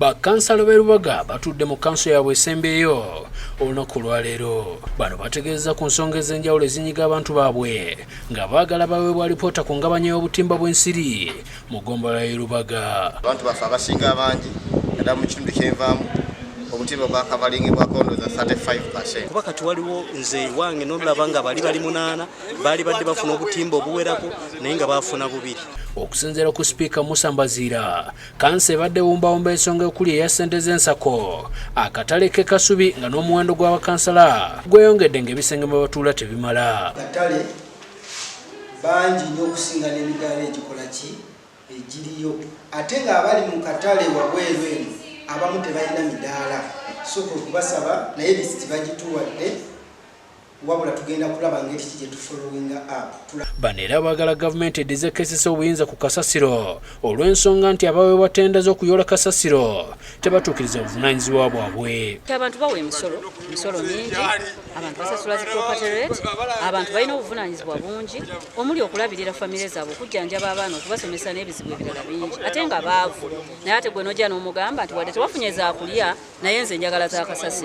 Bakansala b'e Lubaga batudde mu kanso yaabwe esembeeyo olunaku lwa leero. Bano bategeeza ku nsonga ez'enjawulo ezinyiga abantu baabwe nga baagala baweebwe alipoota ku ngabaganya y'obutimba bw'ensiri mu ggombolola y'e Lubaga. Abantu baffe abasinga abangi naddala mu kitundu kyenvaamu obutimba bwakabalingibwa kondoza 35%. Kuba kati waliwo nze wange n'olaba nga bali 8 baali badde bafuna obutimba obuwerako naye nga baafuna 2. Okusinziira ku sipiika Musa Mbaziira, kansa ebadde bumbawumba ensonga okuli eya ssente z'ensako, akatale k'e Kasubi nga n'omuwendo gwa bakansala gweyongedde ng'ebisenge mwe batuula tebimala. Akatale bangi nnyo okusinga n'emidaala egikola ki egiriyo, ate ng'abali mu katale wabweru eno abamu tebalina midaala, sooka okubasaba naye lisiti bagituwadde wabula tugenda kulaba ngeri ki gye tufollowinga up. Bano era baagala gavumenti eddize ekesesa obuyinza ku kasasiro olw'ensonga nti abaweebwa ttenda z'okuyoola kasasiro tebatuukiriza obuvunaanyizibwa bwabwe. Abantu bawa emisolo mingi, abantu basasula zi property rate, abantu balina obuvunaanyizibwa bungi omuli okulabirira famire zaabwe, okujjanjaba abaana, okubasomesa n'ebizibu ebirala bingi, ate nga baavu. Naye ate gwe n'ojja n'omugamba nti wadde tewafunye zaakulya naye nze njagala za kasasiro.